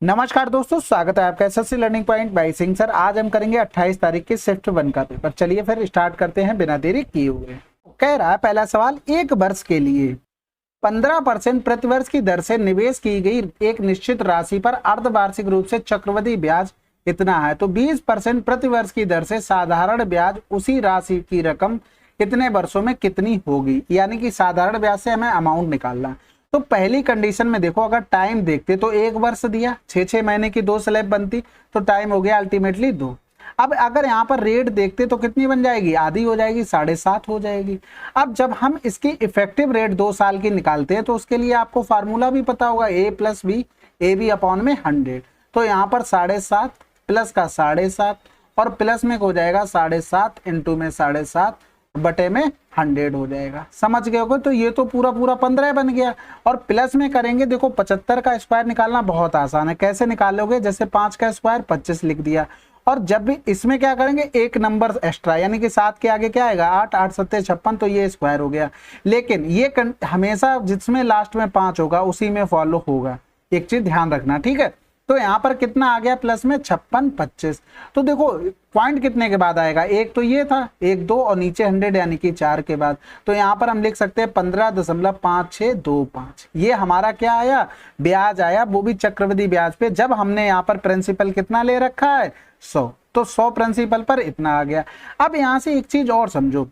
नमस्कार दोस्तों, स्वागत है आपका SSC learning point by Singh sir. आज हम करेंगे 28 तारीख के शिफ्ट 1 का पेपर। चलिए फिर स्टार्ट करते हैं बिना देरी किए हुए। कह रहा है पहला सवाल, एक वर्ष के लिए 15% प्रतिवर्ष की दर से निवेश की गई एक निश्चित राशि पर अर्धवार्षिक रूप से चक्रवृद्धि ब्याज कितना है। तो 20% प्रतिवर्ष की दर से साधारण ब्याज उसी राशि की रकम कितने वर्षों में कितनी होगी, यानी कि साधारण ब्याज से हमें अमाउंट निकालना है। तो पहली कंडीशन में देखो, अगर टाइम देखते तो 1 वर्ष दिया, 6 महीने की 2 स्लैब बनती, तो टाइम हो गया अल्टीमेटली 2। अब अगर यहाँ पर रेट देखते तो कितनी बन जाएगी, आधी हो जाएगी, 7.5 हो जाएगी। अब जब हम इसकी इफेक्टिव रेट 2 साल की निकालते हैं तो उसके लिए आपको फार्मूला भी पता होगा, A+B AB अपॉन में 100। तो यहाँ पर 7.5 प्लस का 7.5 और प्लस में हो जाएगा 7.5 इंटू में 7.5 बटे में 100 हो जाएगा। समझ गए होगे। तो ये तो पूरा 15 बन गया। और प्लस में करेंगे, देखो 75 का स्क्वायर निकालना बहुत आसान है। कैसे निकालोगे, जैसे 5 का स्क्वायर 25 लिख दिया, और जब भी इसमें क्या करेंगे, एक नंबर एक्स्ट्रा, यानी कि 7 के आगे क्या आएगा, 8, 8 7 56, तो ये स्क्वायर हो गया। लेकिन ये हमेशा जिसमें लास्ट में 5 होगा उसी में फॉलो होगा, एक चीज ध्यान रखना, ठीक है। तो यहाँ पर कितना आ गया, प्लस में 56 25। तो देखो पॉइंट कितने के बाद आएगा, एक तो ये था 1 2 और नीचे 100 यानी कि 4 के बाद। तो यहाँ पर हम लिख सकते हैं 15.5625। ये हमारा क्या आया, ब्याज आया, वो भी चक्रवृद्धि ब्याज पे। जब हमने यहाँ पर प्रिंसिपल कितना ले रखा है, 100, तो 100 प्रिंसिपल पर इतना आ गया। अब यहाँ से एक चीज और समझो,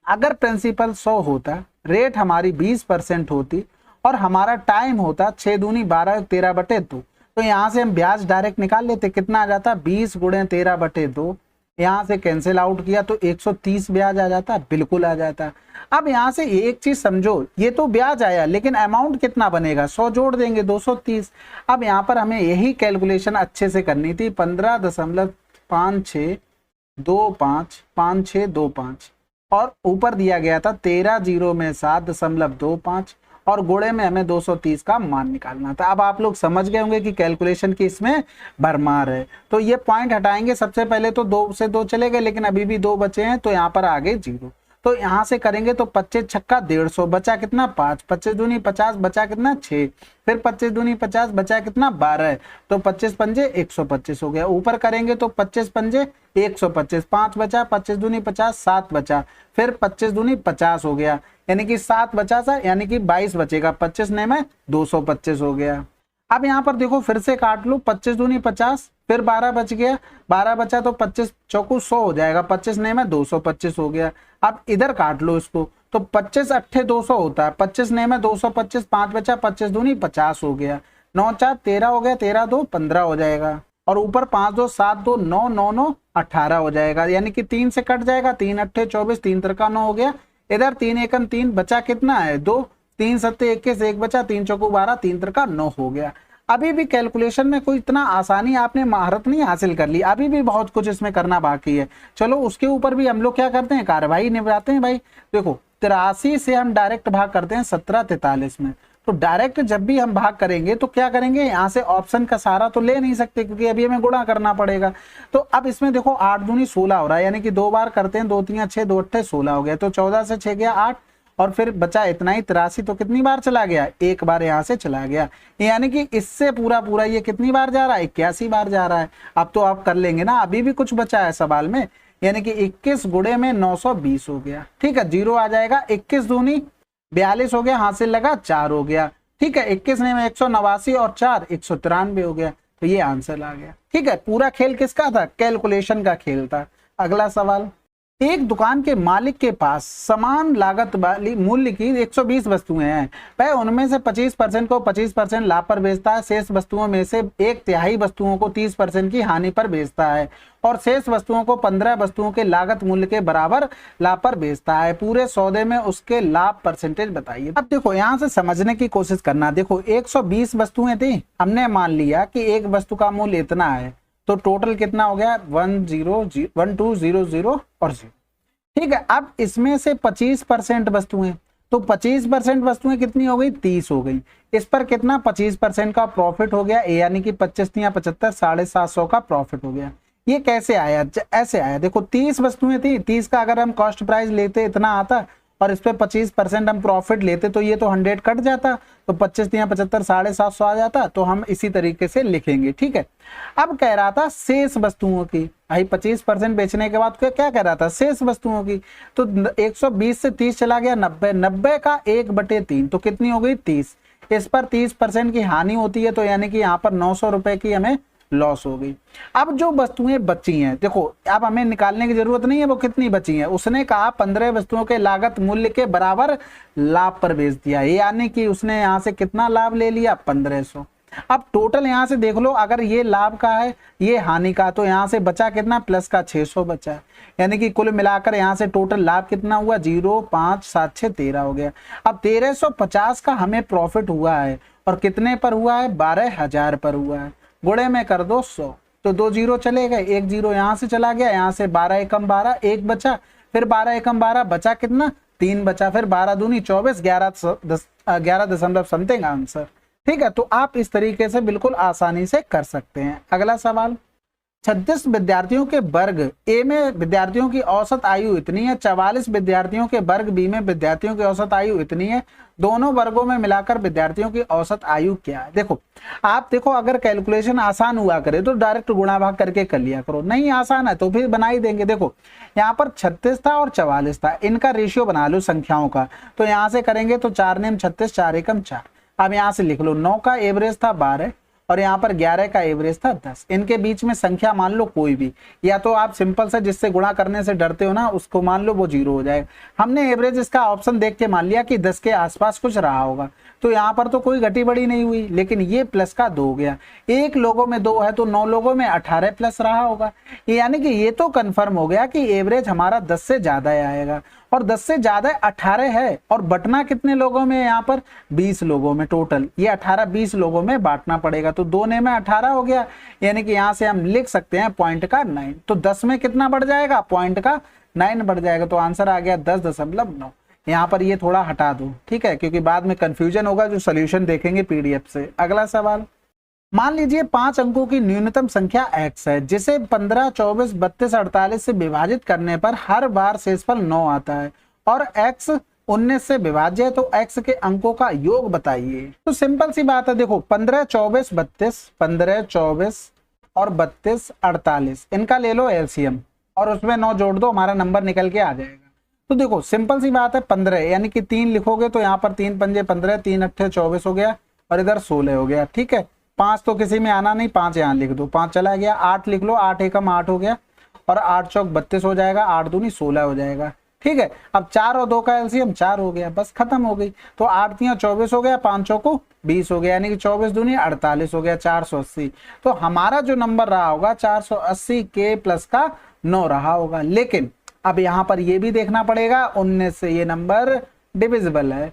अगर प्रिंसिपल 100 होता, रेट हमारी 20% होती और हमारा टाइम होता 6 दूनी 12 13/2, तो यहाँ से हम ब्याज डायरेक्ट निकाल लेते। कितना आ जाता, 20 गुणे 13/2। यहाँ से कैंसिल आउट किया तो 130 ब्याज आ जाता, बिल्कुल आ जाता। अब यहाँ से एक चीज समझो, ये तो ब्याज आया लेकिन अमाउंट कितना बनेगा, 100 जोड़ देंगे 230। अब यहाँ पर हमें यही कैलकुलेशन अच्छे से करनी थी। 15.5625 और ऊपर दिया गया था 13 जीरो में 7.25 और गुणे में हमें 230 का मान निकालना था। अब आप लोग समझ गए होंगे कि कैलकुलेशन की इसमें भरमार है। तो ये पॉइंट हटाएंगे, सबसे पहले तो 2 से 2 चले गए, लेकिन अभी भी 2 बचे हैं, तो यहाँ पर आगे 0। तो यहाँ से करेंगे तो 25 छक्का 150, बचा कितना 5, 25 दूनी 50, बचा कितना 6, फिर 25 दूनी 50, बचा कितना 12, तो 25 पंजे 125 हो गया। ऊपर करेंगे तो 25 पंजे 125, 5 बचा, 25 दूनी 50, 7 बचा, फिर 25 दूनी 50 हो गया, यानी कि 7 बचा सा, यानी कि 22 बचेगा, 25 ने में 225 हो गया। अब यहाँ पर देखो फिर से काट लो, 25 दूनी 50, फिर 12 बच गया, 12 बचा तो 25 चौकू 100 हो जाएगा, 25 ने में 225 हो गया। अब इधर काट लो इसको, तो 25 अट्ठे 200 होता है, 25 ने में 225, 5 बचा, 25 दूनी 50 हो गया, 9 4 13 हो गया, 13 2 15 हो जाएगा, और ऊपर 5 2 7 2 9 9 9 18 हो जाएगा, यानी कि 3 से कट जाएगा, 3 अट्ठे 24, 3 तिरका 9 हो गया। इधर 3 एकम 3, बचा कितना है 2, 3 सत्ते 21, 1 बचा, 3 चौकू 12, 3 तिरका 9 हो गया। अभी भी कैलकुलेशन में कोई इतना आसानी आपने महारत नहीं हासिल कर ली, अभी भी बहुत कुछ इसमें करना बाकी है। चलो उसके ऊपर भी हम लोग क्या करते हैं, कार्यवाही निभाते हैं भाई। देखो 83 से हम डायरेक्ट भाग करते हैं 1743 में। तो डायरेक्ट जब भी हम भाग करेंगे तो क्या करेंगे, यहाँ से ऑप्शन का सहारा तो ले नहीं सकते क्योंकि अभी हमें गुणा करना पड़ेगा। तो अब इसमें देखो 8 दूनी 16 हो रहा है, यानी कि 2 बार करते हैं, 2 3 6 2 अट्ठे 16 हो गया, तो 14 से 6 गया 8, और फिर बचा इतना ही 83, तो कितनी बार चला गया, एक बार यहाँ से चला गया, यानी कि इससे पूरा ये कितनी बार जा रहा है, 81 बार जा रहा है। अब तो आप कर लेंगे ना, अभी भी कुछ बचा है सवाल में, यानी कि 21 गुणे में 920 हो गया, ठीक है, 0 आ जाएगा। 21 दूनी 42 हो गया, हासिल लगा 4 हो गया, ठीक है, 21 ने में 189 और 4 193 हो गया, तो ये आंसर आ गया। ठीक है, पूरा खेल किसका था, कैलकुलेशन का खेल था। अगला सवाल, एक दुकान के मालिक के पास समान लागत वाली मूल्य की 120 वस्तुएं हैं, वह उनमें से 25% को 25% लाभ पर बेचता है, शेष वस्तुओं में से 1/3 वस्तुओं को 30% की हानि पर बेचता है, और शेष वस्तुओं को 15 वस्तुओं के लागत मूल्य के बराबर लाभ पर बेचता है। पूरे सौदे में उसके लाभ परसेंटेज बताइए। अब देखो यहाँ से समझने की कोशिश करना। देखो 120 वस्तुएं थी, हमने मान लिया कि एक वस्तु का मूल्य इतना है, तो टोटल कितना हो गया 1 0 1 2 0 0 और 0, ठीक है। अब इसमें से 25% वस्तुएं, तो 25% वस्तुएं कितनी हो गई, 30 हो गई। इस पर कितना 25% का प्रॉफिट हो गया, यानी कि 25 या 75, 750 का प्रॉफिट हो गया। ये कैसे आया, ऐसे आया। देखो 30 वस्तुएं थी, 30 का अगर हम कॉस्ट प्राइस लेते इतना आता, और इस पे 25% हम प्रॉफिट लेते तो ये तो 100 कट जाता, तो 25 या 75 750 आ जाता। तो हम इसी तरीके से लिखेंगे, ठीक है। अब कह रहा था शेष वस्तुओं की, भाई 25% बेचने के बाद क्या कह रहा था, शेष वस्तुओं की। तो 120 से 30 चला गया 90, 90 का 1/3 तो कितनी हो गई 30। इस पर 30% की हानि होती है, तो यानी कि यहाँ पर 900 रुपए की हमें लॉस हो गई। अब जो वस्तुएं बची हैं, देखो अब हमें निकालने की जरूरत नहीं है वो कितनी बची हैं। उसने कहा 15 वस्तुओं के लागत मूल्य के बराबर लाभ पर बेच दिया, यानी कि उसने यहाँ से कितना लाभ ले लिया 1500। अब टोटल यहाँ से देख लो, अगर ये लाभ का है ये हानि का, तो यहाँ से बचा कितना प्लस का 600 बचा, यानी कि कुल मिलाकर यहाँ से टोटल लाभ कितना हुआ 0 5 7 6 13 हो गया। अब 1350 का हमें प्रॉफिट हुआ है और कितने पर हुआ है 12,000 पर हुआ है। गुणे में कर दो 100, तो 2 जीरो चले गए, 1 जीरो यहाँ से चला गया, यहाँ से 12 एकम 12 1 बचा, फिर 12 एकम 12 बचा कितना 3 बचा, फिर 12 दूनी 24 11 दशमलव समथिंग आंसर। ठीक है, तो आप इस तरीके से बिल्कुल आसानी से कर सकते हैं। अगला सवाल, 36 विद्यार्थियों के वर्ग ए में विद्यार्थियों की औसत आयु इतनी है, 44 विद्यार्थियों के वर्ग बी में विद्यार्थियों की औसत आयु इतनी है, दोनों वर्गों में मिलाकर विद्यार्थियों की औसत आयु क्या है। देखो आप देखो, अगर कैलकुलेशन आसान हुआ करे तो डायरेक्ट गुणा भाग करके कर लिया करो, नहीं आसान है तो फिर बना ही देंगे। देखो यहाँ पर 36 था और 44 था, इनका रेशियो बना लो संख्याओं का, तो यहाँ से करेंगे तो 4 नेम 36 4 एकम 4। अब यहाँ से लिख लो 9 का एवरेज था 12 और यहाँ पर 11 का एवरेज था 10। इनके बीच में संख्या मान लो कोई भी, या तो आप सिंपल से जिससे गुणा करने से डरते हो ना उसको मान लो, वो 0 हो जाएगा। हमने एवरेज इसका ऑप्शन देख के मान लिया कि 10 के आसपास कुछ रहा होगा, तो यहाँ पर तो कोई घटी बड़ी नहीं हुई, लेकिन ये प्लस का 2 हो गया। एक लोगों में 2 है तो 9 लोगों में 18 प्लस रहा होगा, यानी कि ये तो कंफर्म हो गया कि एवरेज हमारा 10 से ज्यादा आएगा, और 10 से ज्यादा 18 है, और बंटना कितने लोगों में यहाँ पर 20 लोगों में, टोटल ये 18 20 लोगों में बांटना पड़ेगा, तो 2 ने में 18 हो गया, यानी कि यहाँ से हम लिख सकते हैं पॉइंट का 9। तो 10 में कितना बढ़ जाएगा पॉइंट का 9 बढ़ जाएगा, तो आंसर आ गया 10.9। यहाँ पर ये थोड़ा हटा दो, ठीक है, क्योंकि बाद में कंफ्यूजन होगा जो सोल्यूशन देखेंगे पीडीएफ से। अगला सवाल, मान लीजिए 5 अंकों की न्यूनतम संख्या x है, जिसे 15 24 32 48 से विभाजित करने पर हर बार शेषफल 9 आता है, और x 19 से विभाज्य है, तो x के अंकों का योग बताइए। तो सिंपल सी बात है, देखो 15 24 32 15 24 और 32 48 इनका ले लो एलसीएम और उसमें 9 जोड़ दो, हमारा नंबर निकल के आ जाएगा। तो देखो सिंपल सी बात है, 15 यानी कि 3 लिखोगे तो यहाँ पर 3 पंजे 15 3 अट्ठे 24 हो गया, और इधर 16 हो गया, ठीक है। 5 तो किसी में आना नहीं, 5 यहाँ लिख दो, 5 चला गया। 8 लिख लो, 8 एकम 8 हो गया, और 8 चौक 32 हो जाएगा, 8 दूनी 16 हो जाएगा, ठीक है। अब 4 और 2 का एलसीएम 4 हो गया, बस खत्म हो गई। तो 8 तियां 24 हो गया, 5 चौको 20 हो गया, यानी कि 24 दूनी 48 हो गया, 480। तो हमारा जो नंबर रहा होगा 480 के प्लस का 9 रहा होगा। लेकिन अब यहाँ पर ये भी देखना पड़ेगा 19 से ये नंबर डिविजिबल है।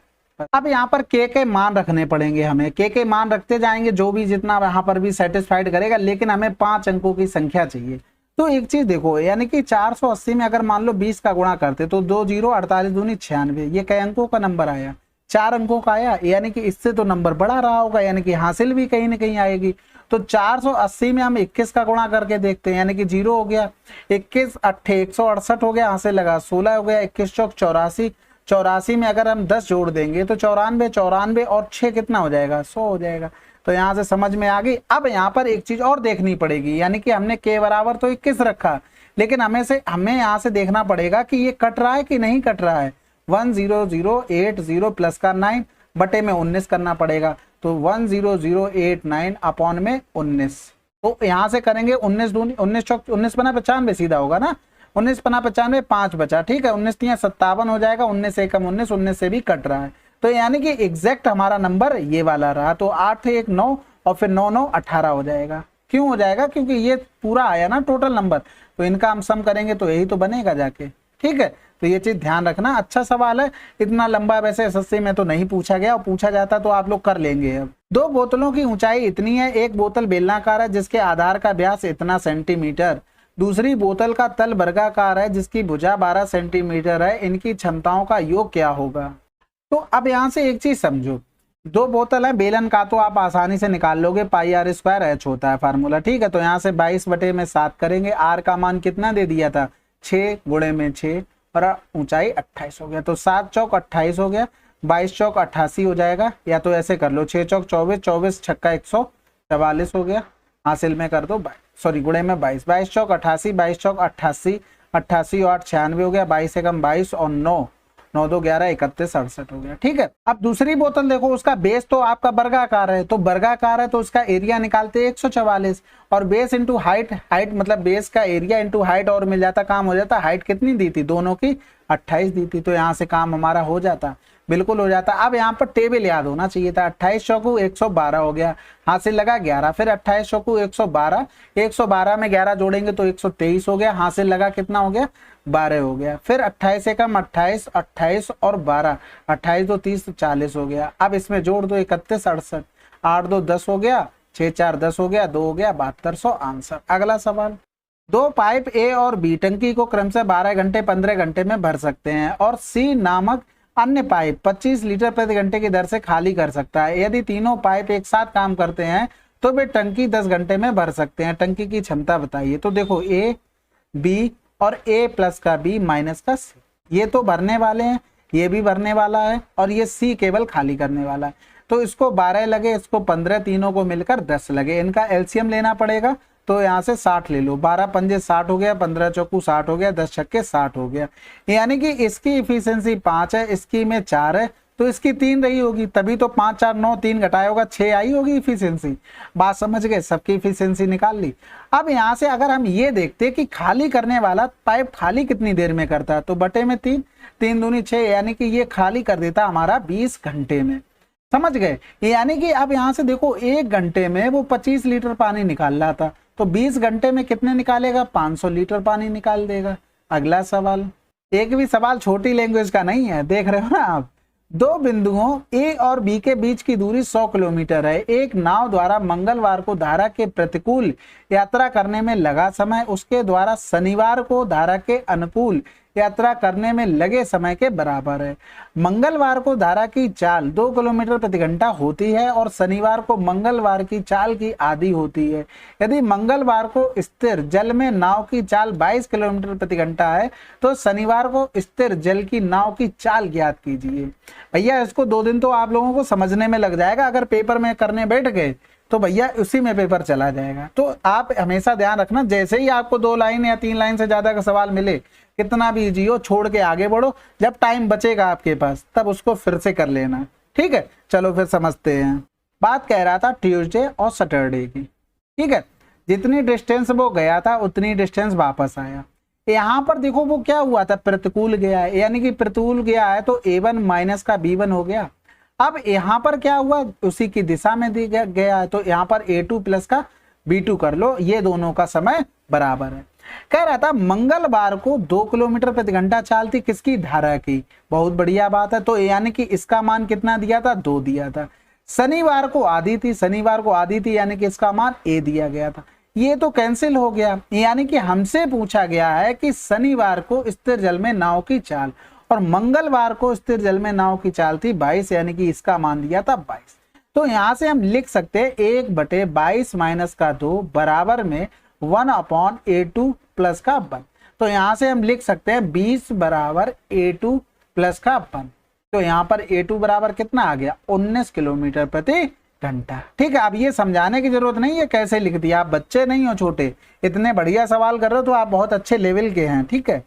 अब यहाँ पर के मान रखने पड़ेंगे हमें, के मान रखते जाएंगे, जो भी जितना यहाँ पर भी सेटिस्फाइड करेगा, लेकिन हमें 5 अंकों की संख्या चाहिए। तो एक चीज देखो, यानी कि 480 में अगर मान लो 20 का गुणा करते तो 2 0 48 दूनी 96, ये कई अंकों का नंबर आया 4 अंकों का आया, यानी कि इससे तो नंबर बड़ा रहा होगा, यानी कि हासिल भी कहीं ना कहीं आएगी। तो 480 में हम 21 का गुणा करके देखते हैं, यानी कि 0 हो गया, 21 अट्ठे 168 हो गया, यहाँ से लगा 16 हो गया, 21 चौक 84, 84 में अगर हम 10 जोड़ देंगे तो 94, 94 और 6 कितना हो जाएगा 100 हो जाएगा। तो यहाँ से समझ में आ गई। अब यहाँ पर एक चीज और देखनी पड़ेगी, यानी कि हमने के बराबर तो 21 रखा, लेकिन हमें यहाँ से देखना पड़ेगा कि ये कट रहा है कि नहीं कट रहा है। 10080 प्लस का 9 बटे में 19 करना पड़ेगा, तो 10089 अपॉन में 19। तो यहाँ से करेंगे 19 दूनी 19 चौक 19 बना 95 सीधा होगा ना, 19 बना 95 5 बचा, ठीक है। 19 तियां 57 हो जाएगा, 19 एकम 19, 19 से भी कट रहा है, तो यानी कि एग्जैक्ट हमारा नंबर ये वाला रहा। तो 8 1 9 और फिर 9 9 18 हो जाएगा। क्यों हो जाएगा? क्योंकि ये पूरा आया ना टोटल नंबर, तो इनका हम सम करेंगे तो यही तो बनेगा जाके, ठीक है। तो ये चीज ध्यान रखना। अच्छा सवाल है, इतना लंबा वैसे एसएससी में तो नहीं पूछा गया, और पूछा जाता तो आप लोग कर लेंगे। अब 2 बोतलों की ऊंचाई इतनी है, एक बोतल बेलनाकार है जिसके आधार का व्यास इतना सेंटीमीटर, दूसरी बोतल का तल वर्गाकार है जिसकी भुजा 12 सेंटीमीटर है, इनकी क्षमताओं का योग क्या होगा? तो अब यहाँ से एक चीज समझो, 2 बोतल है, बेलन का तो आप आसानी से निकाल लोगे, पाई आर स्क्वायर एच होता है फार्मूला, ठीक है। तो यहाँ से 22 बटे में 7 करेंगे, आर का मान कितना दे दिया था 6 गुणे में 6, और ऊंचाई 28 हो गया। तो 7 चौक 28 हो गया, 22 चौक 88 हो जाएगा, या तो ऐसे कर लो 6 चौक 24, 24 छक्का 144 हो गया, हासिल में कर दो सॉरी गुणे में 22, 22 चौक 88, 22 चौक 88, 88 और 8 96 हो गया, 22 से कम 22 और 9 9 2 11 31 68 हो गया। ठीक है, अब दूसरी बोतल देखो, उसका बेस तो आपका वर्गाकार है, तो वर्गाकार है तो उसका एरिया निकालते 144 और बेस इंटू हाइट, हाइट मतलब बेस का एरिया इंटू हाइट और मिल जाता, काम हो जाता। हाइट कितनी दी थी दोनों की 28 दी थी, तो यहाँ से काम हमारा हो जाता, बिल्कुल हो जाता। अब यहाँ पर टेबल याद होना चाहिए था, 28 चौकू 112 हो गया, हासिल लगा 11, फिर 28 चौकू 112, 112 में 11 जोड़ेंगे तो 123 हो गया, हासिल लगा कितना हो गया 12 हो गया, फिर 28 से कम 28, 28 और 12, 28 2 30 40 हो गया। अब इसमें जोड़ दो 31 68, 8 2 10 हो गया, 6 4 10 हो गया, 2 हो गया 7200 आंसर। अगला सवाल, दो पाइप ए और बी टंकी को क्रम से 12 घंटे 15 घंटे में भर सकते हैं और सी नामक अन्य पाइप 25 लीटर प्रति घंटे की दर से खाली कर सकता है। यदि तीनों पाइप एक साथ काम करते हैं तो वे टंकी 10 घंटे में भर सकते हैं। टंकी की क्षमता बताइए। तो देखो ए बी और ए प्लस का बी माइनस का सी, ये तो भरने वाले हैं, ये भी भरने वाला है और ये सी केवल खाली करने वाला है। तो इसको 12 लगे, इसको 15, तीनों को मिलकर 10 लगे। इनका एलसीएम लेना पड़ेगा, तो यहाँ से 60 ले लो, 12 पंजे 60 हो गया, 15 चौकू 60 हो गया, 10 छक्के 60 हो गया। यानी कि इसकी इफिशियंसी 5 है, इसकी में 4 है, तो इसकी 3 रही होगी, तभी तो 5 4 9 3 घटाया होगा, 6 आई होगी इफिशियंसी। बात समझ गए, सबकी इफिशियंसी निकाल ली। अब यहाँ से अगर हम ये देखते कि खाली करने वाला पाइप खाली कितनी देर में करता है, तो बटे में 3, 3 दूनी 6, यानी कि ये खाली कर देता हमारा 20 घंटे में। समझ गए, यानी कि अब यहाँ से देखो 1 घंटे में वो 25 लीटर पानी निकाल रहा था, तो 20 घंटे में कितने निकालेगा, 500 लीटर पानी निकाल देगा। अगला सवाल, एक भी सवाल छोटी लैंग्वेज का नहीं है, देख रहे हो ना आप। दो बिंदुओं ए और बी के बीच की दूरी 100 किलोमीटर है। एक नाव द्वारा मंगलवार को धारा के प्रतिकूल यात्रा करने में लगा समय उसके द्वारा शनिवार को धारा के अनुकूल यात्रा करने में लगे समय के बराबर है। मंगलवार को धारा की चाल 2 किलोमीटर प्रति घंटा होती है और शनिवार को मंगलवार की चाल की आधी होती है। यदि मंगलवार को स्थिर जल में नाव की चाल 22 किलोमीटर प्रति घंटा है तो शनिवार को स्थिर जल की नाव की चाल ज्ञात कीजिए। भैया इसको 2 दिन तो आप लोगों को समझने में लग जाएगा, अगर पेपर में करने बैठ गए तो भैया उसी में पेपर चला जाएगा। तो आप हमेशा ध्यान रखना, जैसे ही आपको 2 लाइन या 3 लाइन से ज्यादा का सवाल मिले, कितना भी इजी हो, छोड़ के आगे बढ़ो, जब टाइम बचेगा आपके पास तब उसको फिर से कर लेना। ठीक है, चलो फिर समझते हैं। बात कह रहा था ट्यूसडे और सैटरडे की। ठीक है, जितनी डिस्टेंस वो गया था उतनी डिस्टेंस वापस आया। यहाँ पर देखो वो क्या हुआ था, प्रतिकूल गया है, यानी कि प्रतिकूल गया है तो a1 माइनस का b1 हो गया। अब यहाँ पर क्या हुआ, उसी की दिशा में दी गया है, तो यहाँ पर a2 प्लस का b2 कर लो, ये दोनों का समय बराबर है। कह रहा था मंगलवार को 2 किलोमीटर प्रति घंटा चाल थी किसकी, धारा की। बहुत बढ़िया बात है, तो यानी कि इसका मान कितना दिया था, 2 दिया था। शनिवार को आधी थी, शनिवार को आधी थी, यानी कि इसका मान a दिया गया था। ये तो कैंसिल हो गया, यानी कि हमसे पूछा गया है कि शनिवार को स्थिर जल में नाव की चाल और मंगलवार को स्थिर जल में नाव की चाल थी 22, यानी कि इसका मान दिया था 22। तो यहां से हम लिख सकते हैं 1/22 माइनस का 2 बराबर में 1/a2 प्लस का 1। तो यहां से हम लिख सकते हैं 20 बराबर a2 प्लस का 1। तो यहाँ पर a2 बराबर कितना आ गया, 19 किलोमीटर प्रति घंटा। ठीक है, अब ये समझाने की जरूरत नहीं है कैसे लिख दिया, आप बच्चे नहीं हो छोटे, इतने बढ़िया सवाल कर रहे हो तो आप बहुत अच्छे लेवल के हैं। ठीक है,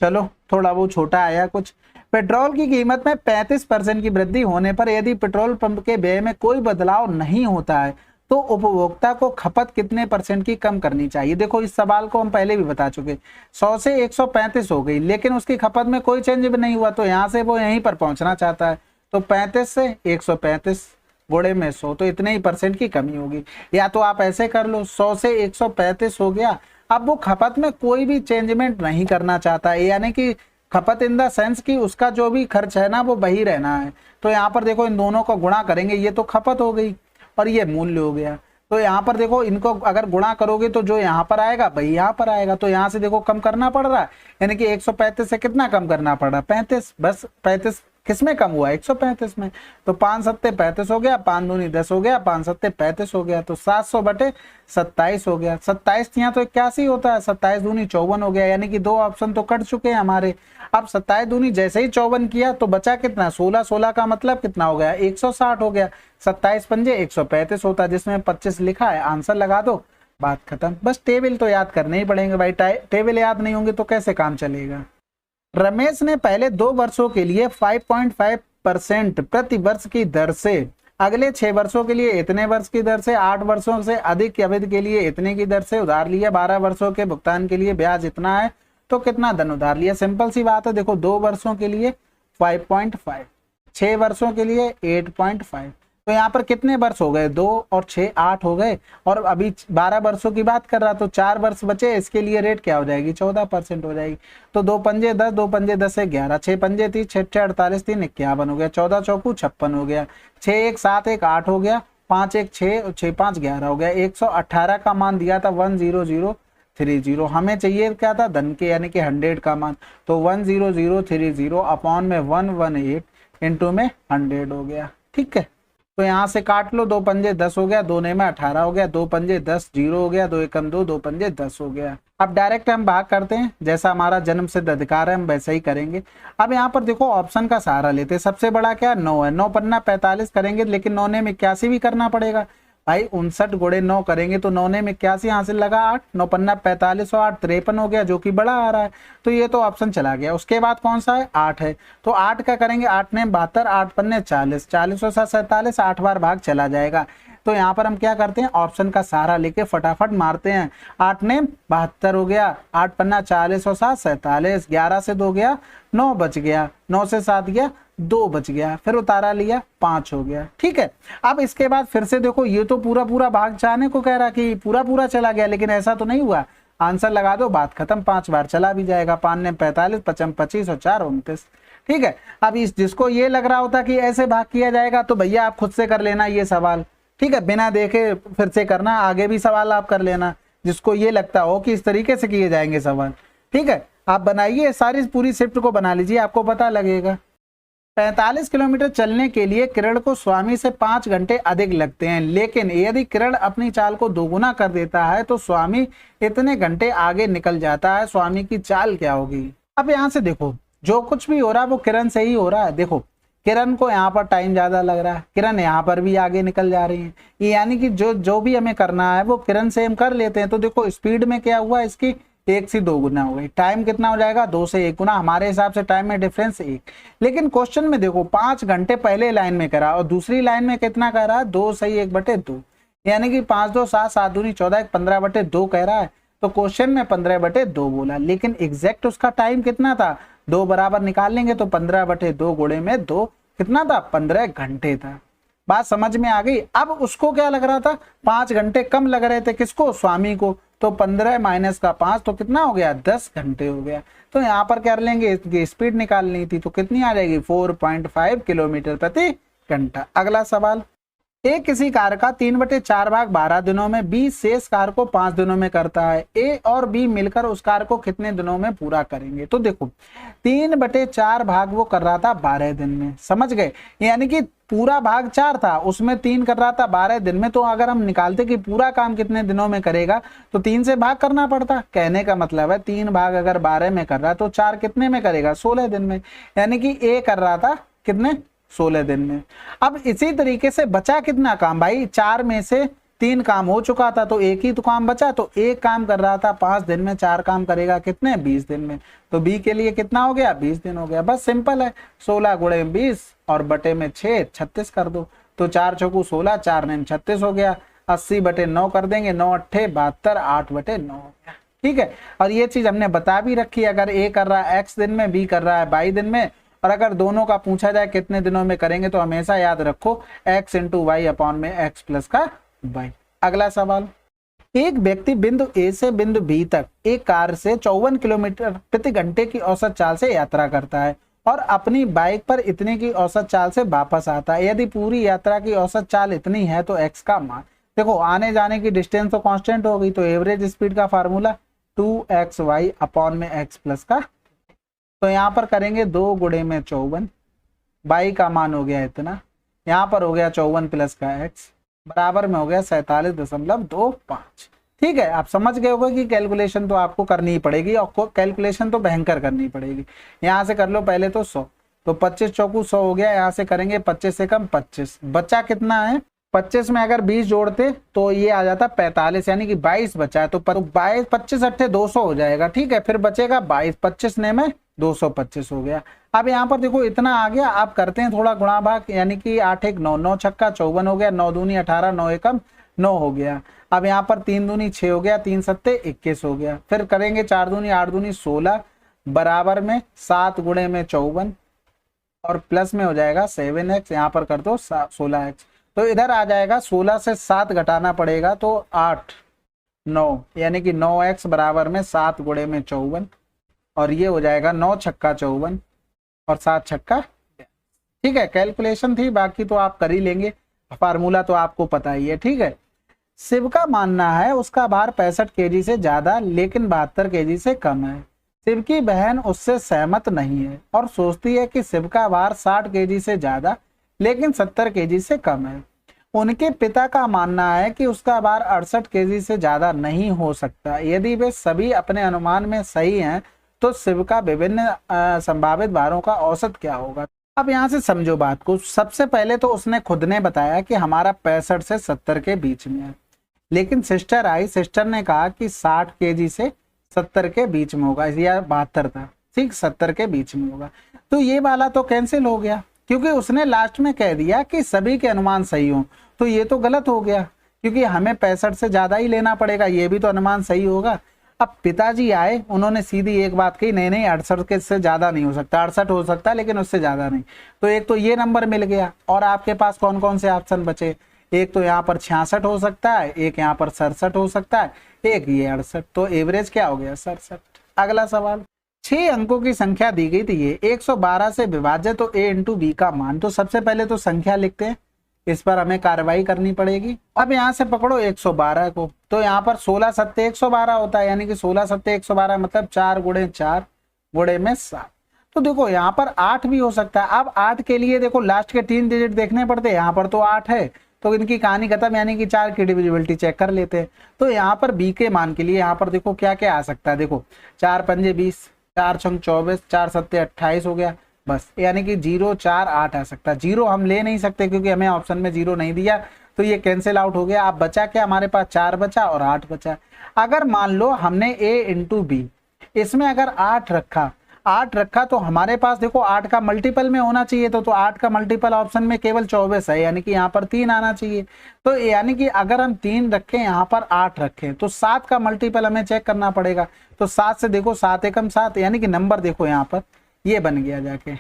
चलो थोड़ा वो छोटा आया कुछ। पेट्रोल की कीमत में 35% की वृद्धि होने पर यदि पेट्रोल पंप के व्यय में कोई बदलाव नहीं होता है तो उपभोक्ता को खपत कितने % की कम करनी चाहिए। देखो इस सवाल को हम पहले भी बता चुके, 100 से 135 हो गई लेकिन उसकी खपत में कोई चेंज भी नहीं हुआ, तो यहाँ से वो यहीं पर पहुंचना चाहता है, तो 35 से 135 गुणे में 100, तो इतने ही % की कमी होगी। या तो आप ऐसे कर लो, 100 से 135 हो गया, अब वो खपत में कोई भी चेंजमेंट नहीं करना चाहता है, यानी कि खपत इन द सेंस कि उसका जो भी खर्च है ना वो वही रहना है। तो यहाँ पर देखो इन दोनों को गुणा करेंगे, ये तो खपत हो गई और ये मूल्य हो गया। तो यहाँ पर देखो इनको अगर गुणा करोगे तो जो यहाँ पर आएगा वही यहाँ पर आएगा, तो यहाँ से देखो कम करना पड़ रहा है, यानी कि 135 से कितना कम करना पड़ रहा है, 35, बस 35 किसमें कम हुआ, 135 में। तो 5 सत्ते 35 हो गया, 5 दूनी 10 हो गया, 5 सत्ते 35 हो गया, तो 700/27 हो गया। 27 यहाँ तो 81 होता है, 27 दूनी 54 हो गया, यानी कि 2 ऑप्शन तो कट चुके हैं हमारे। अब 27 दूनी जैसे ही 54 किया तो बचा कितना, 16, 16 का मतलब कितना हो गया, 160 हो गया। 27 पंजे 135 होता है, जिसमें 25 लिखा है, आंसर लगा दो, बात खत्म। बस टेबल तो याद करने ही पड़ेंगे भाई, टेबल याद नहीं होंगे तो कैसे काम चलेगा। रमेश ने पहले 2 वर्षों के लिए 5.5% प्रति वर्ष की दर से, अगले 6 वर्षों के लिए इतने वर्ष की दर से, 8 वर्षों से अधिक की अवधि के लिए इतने की दर से उधार लिया, 12 वर्षों के भुगतान के लिए ब्याज इतना है, तो कितना धन उधार लिया। सिंपल सी बात है, देखो 2 वर्षों के लिए 5.5, 6 वर्षों के लिए 8.5, तो यहाँ पर कितने वर्ष हो गए, 2 और 6 8 हो गए, और अभी 12 वर्षों की बात कर रहा, तो 4 वर्ष बचे, इसके लिए रेट क्या हो जाएगी, 14% हो जाएगी। तो 2 पंजे 10, 2 पंजे 10 है 11, 6 पंजे 30, 6 48, 3 51 हो गया, 14 चौकू 56 हो गया, 6 1 7 1 8 हो गया, 5 1 6, 6 5 11 हो गया। 118 का मान दिया था 10030, हमें चाहिए क्या था, धन के यानी कि 100 का मान, तो 10030 अपॉन में 118 इंटू में 100 हो गया। ठीक है, तो यहाँ से काट लो, 2 पंजे 10 हो गया, 2 ने में 18 हो गया, 2 पंजे 10 0 हो गया, 2 एकम 2, 2 पंजे 10 हो गया। अब डायरेक्ट हम भाग करते हैं, जैसा हमारा जन्म सिद्ध अधिकार है हम वैसे ही करेंगे। अब यहाँ पर देखो ऑप्शन का सहारा लेते हैं, सबसे बड़ा क्या 9 है, 9 पन्ना 45 करेंगे, लेकिन 9 ने 81 भी करना पड़ेगा भाई। 59 गुणे 9 करेंगे तो 9 ने 81 हासिल लगा 8, 9 पन्ना 45 और 8 53 हो गया, जो कि बड़ा आ रहा है, तो ये तो ऑप्शन चला गया। उसके बाद कौन सा है, 8 है, तो 8 का करेंगे, 8 ने 72, 8 पन्ने 40, 40 और 7 47, 8 बार भाग चला जाएगा। तो यहाँ पर हम क्या करते हैं, ऑप्शन का सहारा लेके फटाफट मारते हैं। 8 ने 72 हो गया, 8 पन्ना 40 और 7 47, 11 से 2 गया 9 बच गया, 9 से 7 गया 2 बच गया, फिर उतारा लिया 5 हो गया। ठीक है, अब इसके बाद फिर से देखो, ये तो पूरा पूरा भाग जाने को कह रहा कि पूरा पूरा चला गया, लेकिन ऐसा तो नहीं हुआ। आंसर लगा दो, बात खत्म, 5 बार चला भी जाएगा। 5 ने 45, 55 25 और 4 29। ठीक है, अब इस जिसको ये लग रहा होता कि ऐसे भाग किया जाएगा, तो भैया आप खुद से कर लेना ये सवाल। ठीक है, बिना देखे फिर से करना, आगे भी सवाल आप कर लेना जिसको ये लगता हो कि इस तरीके से किए जाएंगे सवाल। ठीक है, आप बनाइए, सारी पूरी शिफ्ट को बना लीजिए, आपको पता लगेगा। 45 किलोमीटर चलने के लिए किरण को स्वामी से 5 घंटे अधिक लगते हैं, लेकिन यदि किरण अपनी चाल को दोगुना कर देता है तो स्वामी इतने घंटे आगे निकल जाता है, स्वामी की चाल क्या होगी। अब यहाँ से देखो, जो कुछ भी हो रहा है वो किरण से ही हो रहा है। देखो किरण को यहाँ पर टाइम ज्यादा लग रहा है, किरण यहाँ पर भी आगे निकल जा रही है, यानी कि जो भी हमें करना है वो किरण से हम कर लेते हैं। तो देखो स्पीड में क्या हुआ, इसकी 1 से 2 गुना हो गई, टाइम कितना हो जाएगा 2 से 1 गुना, हमारे हिसाब से टाइम में डिफरेंस 1। लेकिन क्वेश्चन में देखो 5 घंटे पहले लाइन में करा और दूसरी लाइन में कितना कह रहा है, 2 सही 1/2, यानी कि 5 2 7 7 दूनी 14 15/2 कह रहा है। तो क्वेश्चन में 15/2 बोला, लेकिन एग्जैक्ट उसका टाइम कितना था, 2 बराबर निकाल लेंगे तो 15/2 गुणे में 2 कितना था, 15 घंटे था। बात समझ में आ गई। अब उसको क्या लग रहा था, 5 घंटे कम लग रहे थे, किसको, स्वामी को, तो 15 माइनस का 5 तो कितना हो गया, 10 घंटे हो गया। तो यहाँ पर कर लेंगे, इसकी स्पीड निकालनी थी, तो कितनी आ जाएगी 4.5 किलोमीटर प्रति घंटा। अगला सवाल, ए किसी कार का 3/4 भाग 12 दिनों में, बी शेष कार को 5 दिनों में करता है, ए और बी मिलकर उस कार को कितने दिनों में पूरा करेंगे। तो देखो 3/4 भाग वो कर रहा था 12 दिन में, समझ गए, यानी कि पूरा भाग 4 था, उसमें 3 कर रहा था 12 दिन में। तो अगर हम निकालते कि पूरा काम कितने दिनों में करेगा तो 3 से भाग करना पड़ता। कहने का मतलब है 3 भाग अगर 12 में कर रहा है तो 4 कितने में करेगा, 16 दिन में, यानी कि ए कर रहा था कितने, 16 दिन में। अब इसी तरीके से बचा कितना काम भाई, 4 में से 3 काम हो चुका था तो एक ही तो काम बचा, तो एक काम कर रहा था 5 दिन में, 4 काम करेगा कितने, 20 दिन में। तो बी के लिए कितना हो गया, 20 दिन हो गया। बस सिंपल है, 16 गुणे 20 और बटे में 6 36 कर दो, तो 4 चौकू 16, 4 9 36 हो गया, 80/9 कर देंगे, 9 8 72, 8/9 हो गया। ठीक है, और ये चीज हमने बता भी रखी, अगर ए कर रहा है x दिन में, बी कर रहा है y दिन में, और अगर दोनों का पूछा जाए कितने दिनों में करेंगे तो हमेशा याद रखो x × y अपॉन में x प्लस का y। अगला सवाल, एक व्यक्ति बिंदु ए से बिंदु बी तक एक कार से 54 किलोमीटर प्रति घंटे की औसत चाल से यात्रा करता है और अपनी बाइक पर इतने की औसत चाल से वापस आता है। यदि पूरी यात्रा की औसत चाल इतनी है तो x का मान, देखो आने जाने की डिस्टेंस तो कांस्टेंट हो गई, तो एवरेज स्पीड का फार्मूला 2xy अपॉन में x प्लस का, तो यहाँ पर करेंगे 2 गुणे में 54 y का मान हो गया इतना, यहाँ पर हो गया 54 प्लस का x बराबर में हो गया 47.25। ठीक है, आप समझ गए होगे कि कैलकुलेशन तो आपको करनी ही पड़ेगी और कैलकुलेशन तो भयंकर करनी पड़ेगी। यहाँ से कर लो पहले तो 100, तो 25 चौकू 100 हो गया, यहाँ से करेंगे 25 से कम 25, बचा कितना है 25 में अगर 20 जोड़ते तो ये आ जाता 45, यानी कि 22 बचा है। तो 22 25 अट्ठे 200 हो जाएगा। ठीक है, फिर बचेगा 22, 25 ने में 225 हो गया। अब यहाँ पर देखो इतना आ गया, आप करते हैं थोड़ा गुणा भाग, यानी कि 8 1 9, 9 छक्का 54 हो गया, 9 दूनी 18, 9 एकम 9 हो गया। अब यहाँ पर 3 दूनी 6 हो गया, 3 सत्ते 21 हो गया। फिर करेंगे 4 दूनी 8 दूनी 16 बराबर में 7 गुणे में 54 और प्लस में हो जाएगा 7x, यहाँ पर कर दो 16x। तो इधर आ जाएगा 16 से 7 घटाना पड़ेगा तो 8 9, यानी कि 9x बराबर में 7 गुणे में 54 और ये हो जाएगा 9 छक्का 54 और 7 छक्का। ठीक है, कैलकुलेशन थी, बाकी तो आप कर ही लेंगे, फार्मूला तो आपको पता ही है। ठीक है, शिव का मानना है उसका भार 65 केजी से ज्यादा लेकिन 72 केजी से कम है। शिव की बहन उससे सहमत नहीं है और सोचती है कि शिव का भार 60 केजी से ज्यादा लेकिन 70 केजी से कम है। उनके पिता का मानना है कि उसका भार 68 केजी से ज्यादा नहीं हो सकता। यदि वे सभी अपने अनुमान में सही हैं तो शिव का विभिन्न संभावित भारों का औसत क्या होगा। अब यहाँ से समझो बात को। सबसे पहले तो उसने खुद ने बताया कि हमारा 65 से 70 के बीच में है, लेकिन सिस्टर आई, सिस्टर ने कहा कि 60 केजी से 70 के बीच में होगा, या 72 था, ठीक 70 के बीच में होगा। तो ये वाला तो कैंसिल हो गया क्योंकि उसने लास्ट में कह दिया कि सभी के अनुमान सही हो, तो ये तो गलत हो गया क्योंकि हमें 65 से ज्यादा ही लेना पड़ेगा, ये भी तो अनुमान सही होगा। अब पिताजी आए, उन्होंने सीधी एक बात कही, नहीं नहीं 68 के से ज्यादा नहीं हो सकता, 68 हो सकता है लेकिन उससे ज्यादा नहीं। तो एक तो ये नंबर मिल गया और आपके पास कौन कौन से ऑप्शन बचे, एक तो यहाँ पर 66 हो सकता है, एक यहाँ पर 67 हो सकता है, एक ये 68। तो एवरेज क्या हो गया 67। अगला सवाल, 6 अंकों की संख्या दी गई थी, ये 112 से विभाज्य तो a इंटू बी का मान। तो सबसे पहले तो संख्या लिखते हैं, इस पर हमें कार्रवाई करनी पड़ेगी। अब यहाँ से पकड़ो 112 को, तो यहाँ पर 16 सत्ते 112 होता है, यानी कि 16 सत्ते 112 मतलब 4 गुणे 4 गुणे में 7। तो देखो यहाँ पर 8 भी हो सकता है। अब 8 के लिए देखो लास्ट के 3 डिजिट देखने पड़ते हैं, यहाँ पर तो 8 है तो इनकी कहानी खत्म, यानी कि 4 की डिविजिबिलिटी चेक कर लेते हैं। तो यहाँ पर बी के मान के लिए यहाँ पर देखो क्या क्या आ सकता है, देखो 4 पंजे 20, 4 छंग 24, 4 सत्ते 28 हो गया बस, यानी कि 0 4 8 आ सकता है। 0 हम ले नहीं सकते क्योंकि हमें ऑप्शन में 0 नहीं दिया, तो ये कैंसिल आउट हो गया। अब बचा क्या, हमारे पास 4 बचा और 8 बचा। अगर मान लो हमने a इंटू बी, इसमें अगर 8 रखा तो हमारे पास देखो 8 का मल्टीपल में होना चाहिए, तो 8 का मल्टीपल ऑप्शन में केवल 24 है, यानी कि यहाँ पर 3 आना चाहिए। तो यानी कि अगर हम 3 रखें यहाँ पर 8 रखें तो 7 का मल्टीपल हमें चेक करना पड़ेगा। तो 7 से देखो 7 एकम 7, यानी कि नंबर देखो यहाँ पर ये बन गया, जाके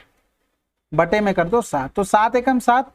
बटे में कर दो 7, तो 7 एकम 7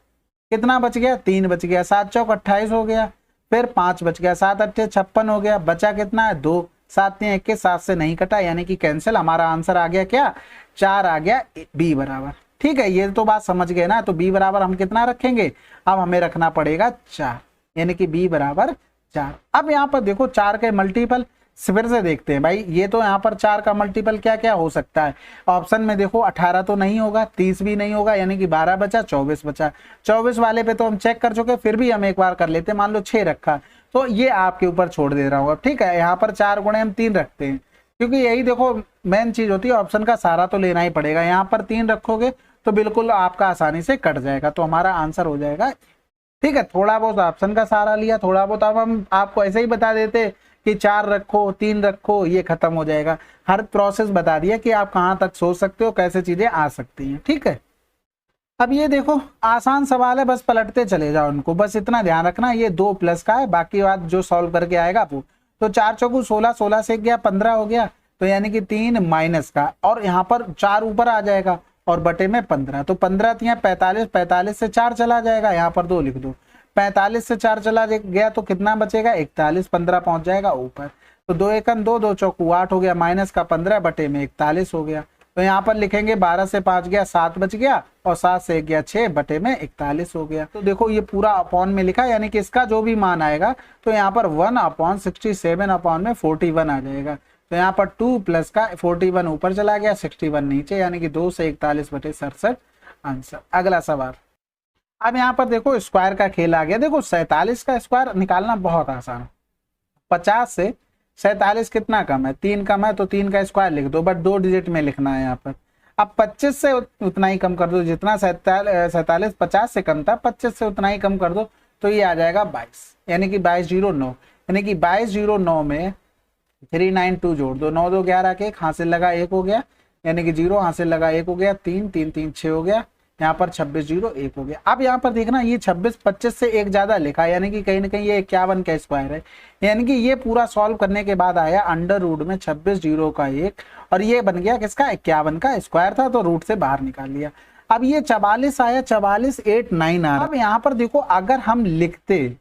कितना बच गया, 3 बच गया, 7 चौक 28 हो गया, फिर 5 बच गया, 7 अट्ठे 56 हो गया, बचा कितना है 2, 7 3 21, 7 से नहीं कटा, यानी कि कैंसिल। हमारा आंसर आ गया क्या, 4 आ गया बी बराबर। ठीक है, ये तो बात समझ गए ना। तो बी बराबर हम कितना रखेंगे, अब हमें रखना पड़ेगा 4, यानी कि बी बराबर 4। अब यहाँ पर देखो 4 के मल्टीपल फिर से देखते हैं भाई, ये तो यहाँ पर 4 का मल्टीपल क्या क्या हो सकता है। ऑप्शन में देखो 18 तो नहीं होगा, 30 भी नहीं होगा, यानी कि 12 बचा, 24 बचा। 24 वाले पे तो हम चेक कर चुके, फिर भी हम एक बार कर लेते हैं। मान लो 6 रखा, तो ये आपके ऊपर छोड़ दे रहा हूँ। ठीक है, यहाँ पर 4 गुणे हम 3 रखते हैं, क्योंकि यही देखो मेन चीज होती है, ऑप्शन का सहारा तो लेना ही पड़ेगा। यहाँ पर 3 रखोगे तो बिल्कुल आपका आसानी से कट जाएगा, तो हमारा आंसर हो जाएगा। ठीक है, थोड़ा बहुत ऑप्शन का सहारा लिया, थोड़ा बहुत। अब हम आपको ऐसे ही बता देते कि 4 रखो 3 रखो, ये खत्म हो जाएगा। हर प्रोसेस बता दिया कि आप कहां तक सोच सकते हो, कैसे चीजें आ सकती हैं। ठीक है, अब ये देखो आसान सवाल है, बस पलटते चले जाओ उनको, बस इतना ध्यान रखना ये 2 प्लस का है, बाकी बात जो सॉल्व करके आएगा वो। तो 4 चौकू 16, 16 से गया 15 हो गया, तो यानी कि 3 माइनस का, और यहाँ पर 4 ऊपर आ जाएगा और बटे में 15, तो 15 यहाँ 45, 45 से 4 चला जाएगा, यहाँ पर 2 लिख दो। 45 से 4 चला गया तो कितना बचेगा 41, 15 पहुंच जाएगा ऊपर। तो 2 एकम 2, 2 चौकू 8 हो गया, माइनस का 15 बटे में 41 हो गया। तो यहाँ पर लिखेंगे 12 से 5 गया 7 बच गया, और 7 से 1 गया 6 बटे में 41 हो गया। तो देखो ये पूरा अपॉन में लिखा, यानी कि इसका जो भी मान आएगा तो यहाँ पर 1/67 अपॉन में 41 आ जाएगा। तो यहाँ पर 2 प्लस का 41 ऊपर चला गया, 61 नीचे, यानी कि 2 से 41 बटे 67 आंसर। अगला सवाल, अब यहाँ पर देखो स्क्वायर का खेल आ गया। देखो 47 का स्क्वायर निकालना बहुत आसान है। 50 से 47 कितना कम है, 3 कम है, तो 3 का स्क्वायर लिख दो, बट 2 डिजिट में लिखना है यहाँ पर। अब 25 से उतना ही कम कर दो, जितना 47 50 से कम था, 25 से उतना ही कम कर दो, तो ये आ जाएगा 22, यानी कि 2209, यानी कि 2209 में 392 जोड़ दो, 9 2 11 के 1 हासिल लगा 1 हो गया, यानी कि 0 हासिल लगा 1 हो गया, 3 3 3 6 हो गया, यहाँ पर 26 0 1 हो गया। अब यहाँ पर देखना ये 26 25 से एक ज्यादा लिखा, यानी कि कहीं ना कहीं ये 51 का स्क्वायर है, यानी कि ये पूरा सॉल्व करने के बाद आया अंडर रूट में 26 0 का 1, और ये बन गया किसका, 51 का स्क्वायर था, तो रूट से बाहर निकाल लिया। अब ये 44 आया, 44 8 9 आ रहा। अब यहाँ पर देखो अगर हम लिखते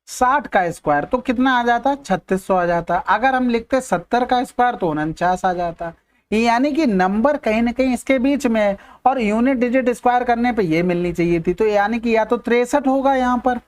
60 का स्क्वायर तो कितना आ जाता, 3600 आ जाता। अगर हम लिखते 70 का स्क्वायर तो 49 आ जाता, यानी कि नंबर कहीं ना कहीं इसके बीच में है, और यूनिट डिजिट स्क्वायर करने पे ये मिलनी चाहिए थी, तो यानी कि या तो 63 होगा यहाँ पर,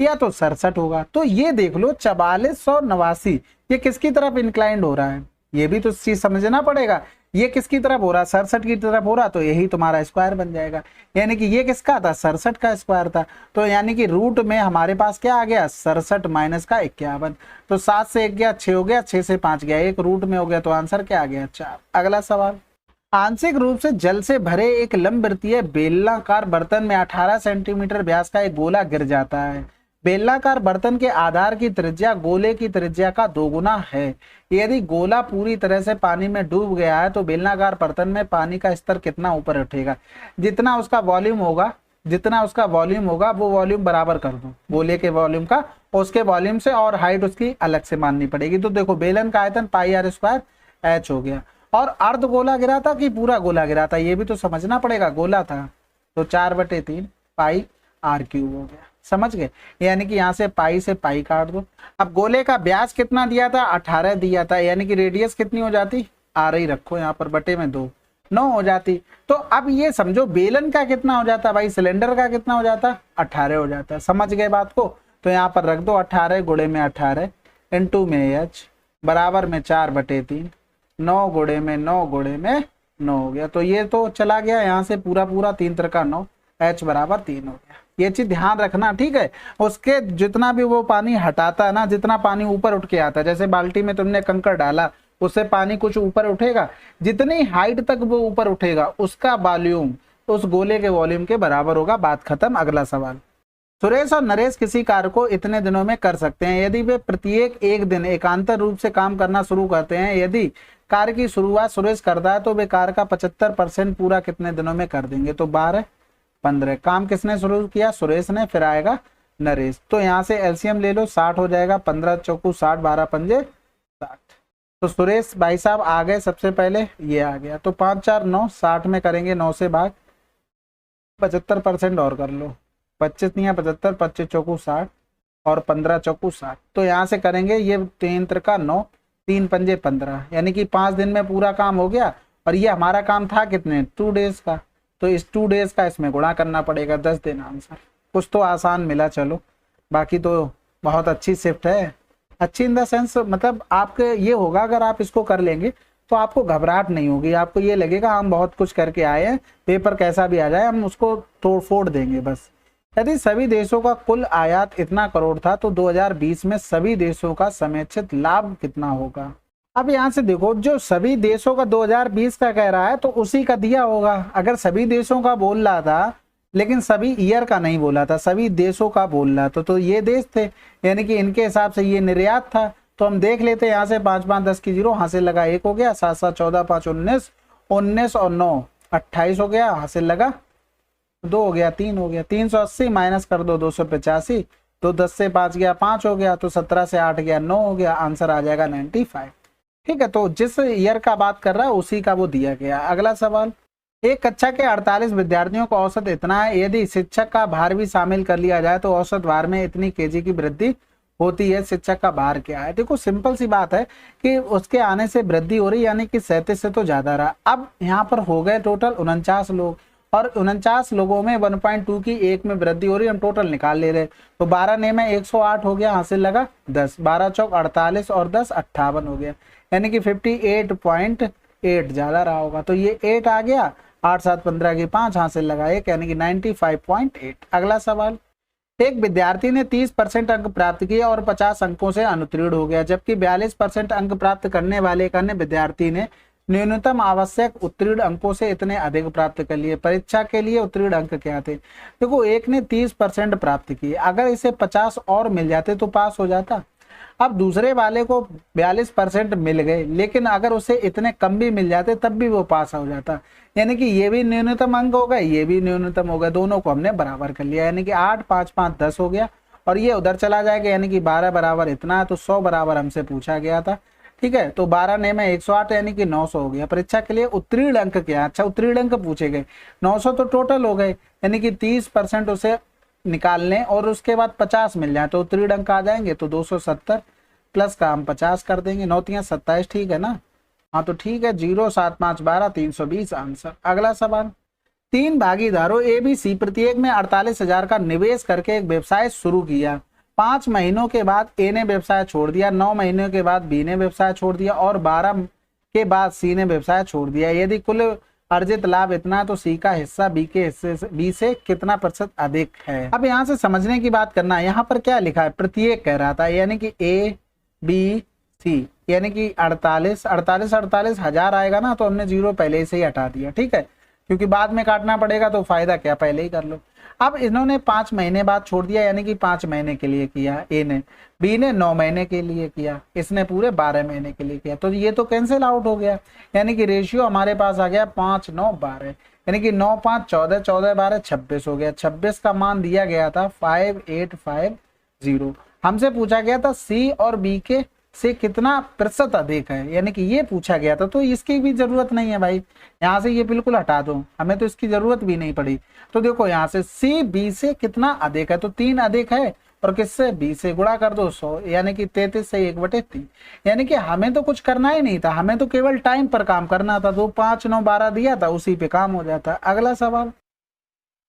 या तो 67 होगा। तो ये देख लो 4489 ये किसकी तरफ इंक्लाइंड हो रहा है, ये भी तो चीज समझना पड़ेगा। ये किसकी तरफ हो रहा है, 67 की तरफ हो रहा, तो यही तुम्हारा स्क्वायर बन जाएगा। यानी कि ये किसका था, 67 का स्क्वायर था, तो यानी कि रूट में हमारे पास क्या आ गया, 67 माइनस का 51, तो 7 से 1 गया 6 हो गया, 6 से 5 गया 1, रूट में हो गया, तो आंसर क्या आ गया 4। अगला सवाल, आंशिक रूप से जल से भरे एक लंबवृत्तीय बेलनाकार बर्तन में 18 सेंटीमीटर व्यास का एक गोला गिर जाता है। बेलनाकार बर्तन के आधार की त्रिज्या गोले की त्रिज्या का 2 गुना है। यदि गोला पूरी तरह से पानी में डूब गया है तो बेलनाकार बर्तन में पानी का स्तर कितना ऊपर उठेगा। जितना उसका वॉल्यूम होगा वो वॉल्यूम बराबर कर दो गोले के वॉल्यूम का, उसके वॉल्यूम से, और हाइट उसकी अलग से माननी पड़ेगी। तो देखो बेलन का आयतन पाई आर स्क्वायर एच हो गया, और अर्ध गोला गिरा था कि पूरा गोला गिरा था, ये भी तो समझना पड़ेगा। गोला था तो 4/3 पाई आर क्यूब हो गया, समझ गए। यानी कि यहाँ से पाई काट दो। अब गोले का व्यास कितना दिया था, 18 दिया था, यानी कि रेडियस कितनी हो जाती, आर ही रखो यहाँ पर, बटे में 2 9 हो जाती। तो अब ये समझो बेलन का कितना हो जाता भाई, सिलेंडर का कितना हो जाता, 18 हो जाता। समझ गए बात को, तो यहाँ पर रख दो 18 गुणे में 18 इंटू में एच बराबर में 4/3, 9 गुणे में 9 गुणे में 9 हो गया। तो ये तो चला गया यहाँ से पूरा 3 3 9, एच बराबर 3 हो गया। ये चीज ध्यान रखना, ठीक है। उसके जितना भी वो पानी हटाता है ना, जितना पानी ऊपर उठ के आता है, जैसे बाल्टी में तुमने कंकड़ डाला, उससे पानी कुछ ऊपर उठेगा, जितनी हाइट तक वो ऊपर उठेगा उसका वॉल्यूम उस गोले के वॉल्यूम के बराबर होगा। बात खत्म। अगला सवाल, सुरेश और नरेश किसी कार्य को इतने दिनों में कर सकते हैं यदि वे प्रत्येक एक दिन एकांतर रूप से काम करना शुरू करते हैं। यदि कार्य की शुरुआत सुरेश करता है तो वे कार्य का 75% पूरा कितने दिनों में कर देंगे। तो 12 15 काम किसने शुरू किया, सुरेश ने, फिर आएगा नरेश। तो यहाँ से एलसीएम ले लो, 60 हो जाएगा, 15 चौकू 60, 12 पंजे 60। तो सुरेश भाई साहब आ गए, सबसे पहले ये आ गया। तो 5 4 9, 60 में करेंगे, 9 से भाग, 75% और कर लो, 25 नहीं 75, 25 चौकू 60 और 15 चौकू 60। तो यहाँ से करेंगे ये 3 त्रिका 9, 3 पंजे 15, यानी कि 5 दिन में पूरा काम हो गया। और ये हमारा काम था कितने, 2 डेज का, तो इस 2 डेज का इसमें गुणा करना पड़ेगा, 10 दिन आंसर। कुछ तो आसान मिला, चलो बाकी तो बहुत अच्छी शिफ्ट है। अच्छी इन द सेंस मतलब आपके ये होगा, अगर आप इसको कर लेंगे तो आपको घबराहट नहीं होगी, आपको ये लगेगा हम बहुत कुछ करके आए हैं, पेपर कैसा भी आ जाए हम उसको तोड़ फोड़ देंगे बस। यदि सभी देशों का कुल आयात इतना करोड़ था तो 2020 में सभी देशों का समेक्षित लाभ कितना होगा। अब यहाँ से देखो, जो सभी देशों का 2020 का कह रहा है तो उसी का दिया होगा। अगर सभी देशों का बोल रहा था लेकिन सभी ईयर का नहीं बोला था, सभी देशों का बोल रहा था, तो ये देश थे, यानी कि इनके हिसाब से ये निर्यात था। तो हम देख लेते हैं यहाँ से 5 5 10 की 0 हासिल लगा 1 हो गया, 7 7 14 5 19, 19 और 9 28 हो गया, हासिल लगा 2 हो गया, 3 हो गया, 380 माइनस कर दो 285, तो 10 से 5 गया 5 हो गया, तो 17 से 8 गया 9 हो गया, आंसर आ जाएगा 95। ठीक है, तो जिस ईयर का बात कर रहा है उसी का वो दिया गया। अगला सवाल, एक कक्षा के 48 विद्यार्थियों का औसत इतना है, यदि शिक्षक का भार भी शामिल कर लिया जाए तो औसत भार में इतनी केजी की वृद्धि होती है। शिक्षक का भार क्या है, देखो सिंपल सी बात है कि उसके आने से वृद्धि हो रही, यानी कि 37 से तो ज्यादा रहा। अब यहाँ पर हो गए टोटल 49 लोग, और 49 लोगों में 1.2 की 1 में वृद्धि हो रही, हम टोटल निकाल ले रहे। तो 12 ने में 108 हो गया, हासिल लगा 10, 12 चौक 48 और 10 58 हो गया, यानी कि 58.8 ज्यादा रहा होगा। तो ये 8 आ गया, 8 7 15 की 5, हासिल लगा 1 यानी कि 95.8। अगला सवाल, एक विद्यार्थी ने 30% अंक प्राप्त किए और 50 अंकों से अनुत्तीर्ण हो गया, जबकि 42% अंक प्राप्त करने वाले एक अन्य विद्यार्थी ने न्यूनतम आवश्यक उत्तीर्ण अंकों से इतने अधिक प्राप्त कर लिए। परीक्षा के लिए उत्तीर्ण अंक क्या थे? देखो, एक ने 30% प्राप्त किए, अगर इसे 50 और मिल जाते तो पास हो जाता। अब दूसरे वाले को 42% मिल गए, लेकिन अगर उसे इतने कम भी मिल जाते तब भी वो पास हो जाता। यानी कि ये भी न्यूनतम अंक हो गए, ये भी न्यूनतम हो गए, दोनों को हमने बराबर कर लिया। यानी कि 8 5 5 10 हो गया और ये उधर चला जाएगा, यानी कि 12 बराबर इतना है, तो 100 बराबर हमसे पूछा गया था। ठीक है, तो 12 ने में 108 यानी कि 900 हो गया। परीक्षा के लिए उत्तीर्ण अंक क्या? अच्छा, उत्तीर्ण अंक पूछे गए, 900 तो टोटल हो गए, यानी कि 30% उसे निकाल लें और उसके बाद 50 मिल जाए तो उत्तीर्ण अंक आ जाएंगे। तो 270 प्लस का हम 50 कर देंगे, 9 3 27, ठीक है ना? हाँ तो ठीक है, 0 7 5 12 320 आंसर। अगला सवाल, 3 भागीदारों ए बी सी प्रत्येक में 48,000 का निवेश करके एक व्यवसाय शुरू किया। 5 महीनों के बाद ए ने व्यवसाय छोड़ दिया, 9 महीनों के बाद बी ने व्यवसाय छोड़ दिया और 12 के बाद सी ने व्यवसाय छोड़ दिया। यदि कुल अर्जित लाभ इतना, तो सी का हिस्सा बी के हिस्से से बी से कितना प्रतिशत अधिक है? अब यहाँ से समझने की बात करना है, यहाँ पर क्या लिखा है? प्रत्येक कह रहा था, यानी कि ए बी सी, यानी कि 48 हजार आएगा ना, तो हमने 0 पहले से ही हटा दिया। ठीक है, क्योंकि बाद में काटना पड़ेगा, तो फायदा क्या, पहले ही कर लो। अब इन्होंने 5 महीने बाद छोड़ दिया, यानी कि 5 महीने के लिए किया ए ने, बी ने 9 महीने के लिए किया, इसने पूरे 12 महीने के लिए किया, तो ये तो कैंसिल आउट हो गया। यानी कि रेशियो हमारे पास आ गया 5 9 12, यानी कि 9 5 14 14 12 26 हो गया। 26 का मान दिया गया था 5850। हमसे पूछा गया था सी और बी के से कितना प्रतिशत अधिक है, यानी कि ये पूछा गया था, तो इसकी भी जरूरत नहीं है भाई, यहाँ से ये बिल्कुल हटा दो, हमें तो इसकी जरूरत भी नहीं पड़ी। तो देखो यहाँ से सी बी से कितना अधिक है, तो 3 अधिक है, और किससे? बी से गुणा कर दो 100, यानी कि 33 से 1/3। यानी कि हमें तो कुछ करना ही नहीं था, हमें तो केवल टाइम पर काम करना था, तो 5 9 12 दिया था, उसी पे काम हो जाता। अगला सवाल,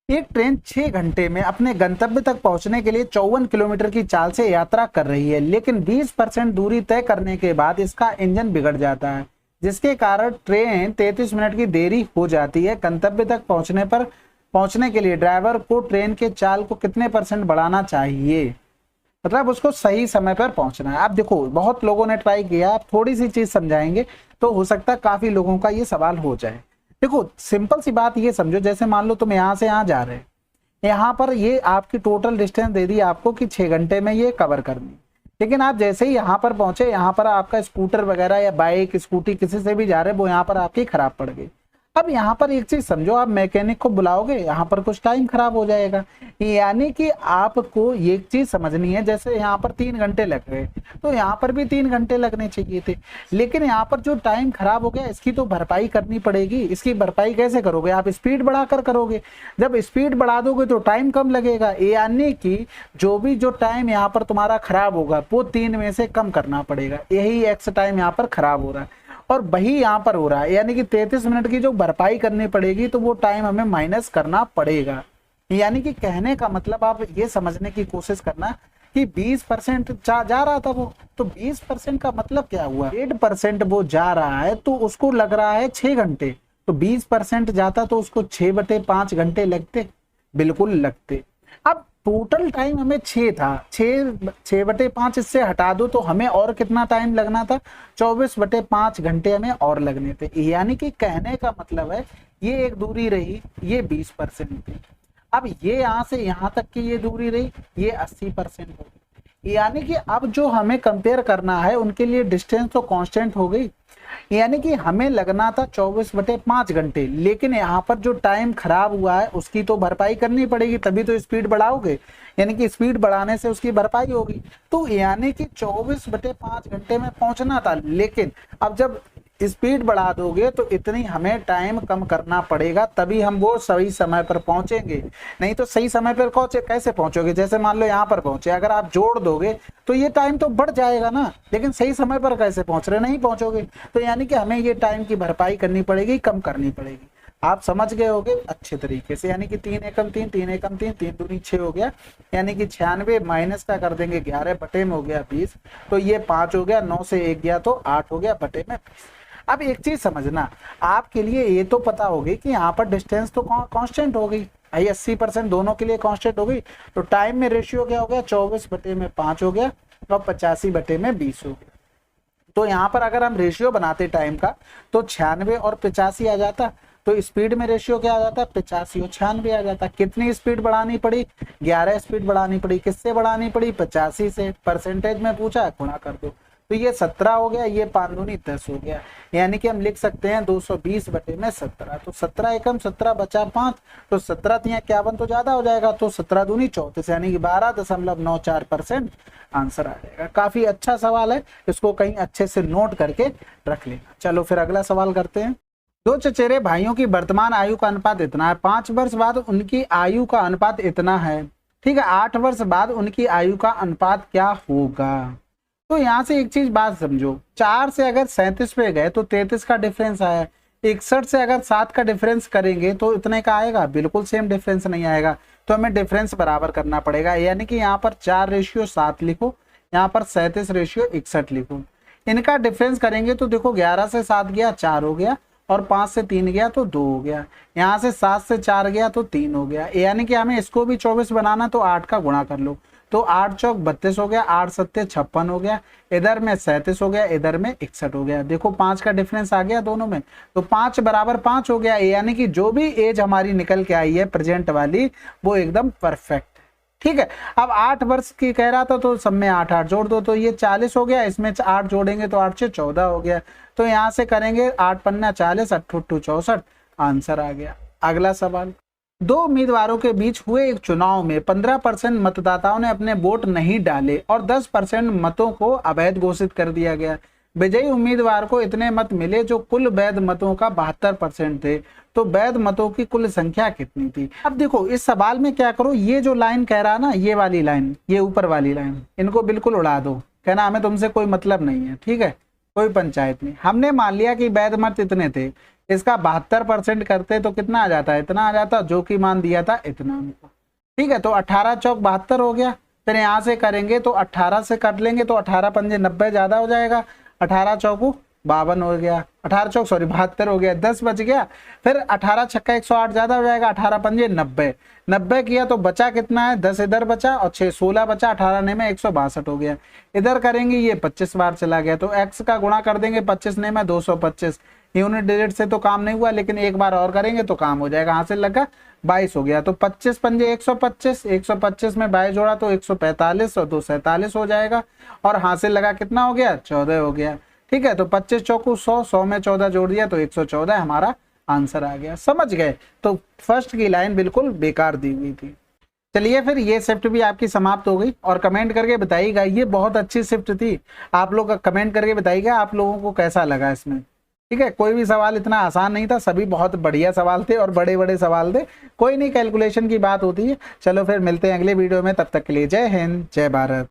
एक ट्रेन 6 घंटे में अपने गंतव्य तक पहुंचने के लिए 54 किलोमीटर की चाल से यात्रा कर रही है, लेकिन 20% दूरी तय करने के बाद इसका इंजन बिगड़ जाता है, जिसके कारण ट्रेन 33 मिनट की देरी हो जाती है। गंतव्य तक पहुंचने के लिए ड्राइवर को ट्रेन के चाल को कितने % बढ़ाना चाहिए? मतलब उसको सही समय पर पहुंचना है। आप देखो, बहुत लोगों ने ट्राई किया, आप थोड़ी सी चीज समझाएंगे तो हो सकता है काफी लोगों का ये सवाल हो जाए। देखो, सिंपल सी बात ये समझो, जैसे मान लो तुम यहाँ से यहाँ जा रहे हैं, यहाँ पर ये आपकी टोटल डिस्टेंस दे दी आपको कि 6 घंटे में ये कवर करनी, लेकिन आप जैसे ही यहाँ पर पहुंचे, यहाँ पर आपका स्कूटर वगैरह या बाइक स्कूटी किसी से भी जा रहे, वो यहाँ पर आपकी खराब पड़ गई। अब यहाँ पर एक चीज समझो, आप मैकेनिक को बुलाओगे, यहाँ पर कुछ टाइम खराब हो जाएगा। यानी कि आपको ये चीज समझनी है, जैसे यहाँ पर 3 घंटे लग गए, तो यहाँ पर भी 3 घंटे लगने चाहिए थे, लेकिन यहाँ पर जो टाइम खराब हो गया, इसकी तो भरपाई करनी पड़ेगी। इसकी भरपाई कैसे करोगे? आप स्पीड बढ़ाकर करोगे। जब स्पीड बढ़ा दोगे तो टाइम कम लगेगा, यानी कि जो भी जो टाइम यहाँ पर तुम्हारा खराब होगा, वो 3 में से कम करना पड़ेगा। यही एक्स टाइम यहाँ पर खराब हो रहा है और वही यहाँ पर हो रहा है, यानी कि 33 मिनट की जो भरपाई करनी पड़ेगी, तो वो टाइम हमें माइनस करना पड़ेगा। यानी कि कहने का मतलब आप ये समझने की कोशिश करना कि 20% जा रहा था वो, तो 20% का मतलब क्या हुआ? 8% वो जा रहा है, तो उसको लग रहा है 6 घंटे, तो 20% जाता तो उसको 6/5 घंटे लगते, बिल्कुल लगते। अब टोटल टाइम हमें 6 था, 6/5 इससे हटा दो तो हमें और कितना टाइम लगना था? 24/5 घंटे हमें और लगने थे। यानी कि कहने का मतलब है, ये एक दूरी रही, ये 20% थी। अब ये यहाँ से यहाँ तक की ये दूरी रही, ये 80% हो गई। यानी कि अब जो हमें कंपेयर करना है, उनके लिए डिस्टेंस तो कांस्टेंट हो गई। यानी कि हमें लगना था 24/5 घंटे, लेकिन यहाँ पर जो टाइम खराब हुआ है उसकी तो भरपाई करनी पड़ेगी, तभी तो स्पीड बढ़ाओगे, यानी कि स्पीड बढ़ाने से उसकी भरपाई होगी। तो यानी कि 24/5 घंटे में पहुंचना था, लेकिन अब जब स्पीड बढ़ा दोगे तो इतनी हमें टाइम कम करना पड़ेगा, तभी हम वो सही समय पर पहुंचेंगे। नहीं तो सही समय पर कैसे पहुंचोगे? जैसे मान लो यहाँ पर पहुंचे, अगर आप जोड़ दोगे तो ये टाइम तो बढ़ जाएगा ना, लेकिन सही समय पर कैसे पहुंच रहे? नहीं पहुंचोगे। तो यानी कि हमें ये टाइम की भरपाई करनी पड़ेगी, कम करनी पड़ेगी। आप समझ गए होगे अच्छे तरीके से। यानी कि 3 एकम 3 3 एकम 3 3 दूनी 6 हो गया, यानी कि 96 माइनस का कर देंगे 11 बटे में हो गया 20, तो ये 5 हो गया, 9 से 1 गया तो 8 हो गया बटे में 20। अब एक चीज समझना, आपके लिए ये तो पता होगी कि यहाँ पर डिस्टेंस तो कांस्टेंट हो गई, 80% दोनों के लिए कांस्टेंट हो गई। तो टाइम में रेशियो क्या हो गया, 24/5 हो गया और 85/20 हो गया। तो यहाँ पर अगर हम रेशियो बनाते टाइम का तो 96 और 85 आ जाता। तो स्पीड में रेशियो क्या आ जाता, 85 और 96 आ जाता। कितनी स्पीड बढ़ानी पड़ी, 11 स्पीड बढ़ानी पड़ी। किससे बढ़ानी पड़ी, 85 से। परसेंटेज में पूछा, गुणा कर दो। तो ये 17 हो गया, ये 5 दूनी 10 हो गया। यानी कि हम लिख सकते हैं 220/17। तो 17 एकम 17 बचा 5, तो 17 तिया 51 तो ज्यादा हो जाएगा, तो 17 दूनी 34 यानी कि 12.94% आंसर आ जाएगा। काफी अच्छा सवाल है, इसको कहीं अच्छे से नोट करके रख लेना। चलो फिर अगला सवाल करते हैं। दो चचेरे भाइयों की वर्तमान आयु का अनुपात इतना है, 5 वर्ष बाद उनकी आयु का अनुपात इतना है, ठीक है। 8 वर्ष बाद उनकी आयु का अनुपात क्या होगा। तो यहाँ से एक चीज बात समझो, 4 से अगर 37 पे गए तो 33 का डिफरेंस आया। 61 से अगर 7 का डिफरेंस करेंगे तो इतने का आएगा, बिल्कुल सेम डिफरेंस नहीं आएगा। तो हमें डिफरेंस बराबर करना पड़ेगा, यानी कि यहाँ पर 4:7 लिखो, यहाँ पर 37:61 लिखो। इनका डिफरेंस करेंगे तो देखो 11 से 7 गया 4 हो गया, और 5 से 3 गया तो 2 हो गया। यहाँ से 7 से 4 गया तो 3 हो गया। यानी कि हमें इसको भी 24 बनाना, तो 8 का गुणा कर लो। तो 8 चौक 32 हो गया, 8 सत्ते 56 हो गया, इधर में 37 हो गया, इधर में 61 हो गया। देखो 5 का डिफरेंस आ गया दोनों में, तो 5 बराबर 5 हो गया। यानी कि जो भी एज हमारी निकल के आई है प्रेजेंट वाली, वो एकदम परफेक्ट है, ठीक है। अब 8 वर्ष की कह रहा था, तो सब में 8 8 जोड़ दो, तो ये 40 हो गया। इसमें 8 जोड़ेंगे तो 8 से 14 हो गया। तो यहाँ से करेंगे 8 पन्ना 40, 8 8 64, आंसर आ गया। अगला सवाल, दो उम्मीदवारों के बीच हुए एक चुनाव में 15% मतदाताओं ने अपने वोट नहीं डाले और 10% मतों को अवैध घोषित कर दिया गया। विजयी उम्मीदवार को इतने मत मिले जो कुल वैध मतों का 72% थे। तो वैध मतों की कुल संख्या कितनी थी। अब देखो इस सवाल में क्या करो, ये जो लाइन कह रहा ना, ये वाली लाइन, ये ऊपर वाली लाइन, इनको बिल्कुल उड़ा दो। कहना हमें तुमसे कोई मतलब नहीं है, ठीक है, कोई पंचायत नहीं। हमने मान लिया कि वैध मत इतने थे, इसका 72% करते तो कितना आ जाता है, इतना आ जाता, जो कि मान दिया था इतना हमको, ठीक है। तो 18 चौक 72 हो गया। फिर यहाँ से करेंगे तो 18 से काट लेंगे तो 18 पंजे 90 ज्यादा हो जाएगा, 18 चौकू 52 हो गया, 18 चौक 72 हो गया, 10 बच गया। फिर 18 छक्का 108 ज्यादा हो जाएगा, 18 पंजे 90, 90 किया तो बचा कितना है, 10 इधर बचा और 6 16 बचा, 18 ने में 162 हो गया। इधर करेंगे ये 25 बार चला गया, तो x का गुणा कर देंगे 25 ने में 225। यूनिट डिजिट से तो काम नहीं हुआ, लेकिन एक बार और करेंगे तो काम हो जाएगा। हासिल लगा 22 हो गया। तो 25 पंजे 125, 125 में 22 जोड़ा तो 145 और 247 हो जाएगा। और हासिल लगा कितना हो गया, 14 हो गया, ठीक है। तो 25 चौकू 100, 100 में 14 जोड़ दिया तो 114 हमारा आंसर आ गया। समझ गए। तो फर्स्ट की लाइन बिल्कुल बेकार दी हुई थी। चलिए फिर ये शिफ्ट भी आपकी समाप्त हो गई, और कमेंट करके बताइएगा, ये बहुत अच्छी शिफ्ट थी। आप लोग कमेंट करके बताइएगा आप लोगों को कैसा लगा इसमें, ठीक है। कोई भी सवाल इतना आसान नहीं था, सभी बहुत बढ़िया सवाल थे और बड़े बड़े सवाल थे। कोई नहीं, कैलकुलेशन की बात होती है। चलो फिर मिलते हैं अगले वीडियो में, तब तक के लिए जय हिंद, जय भारत।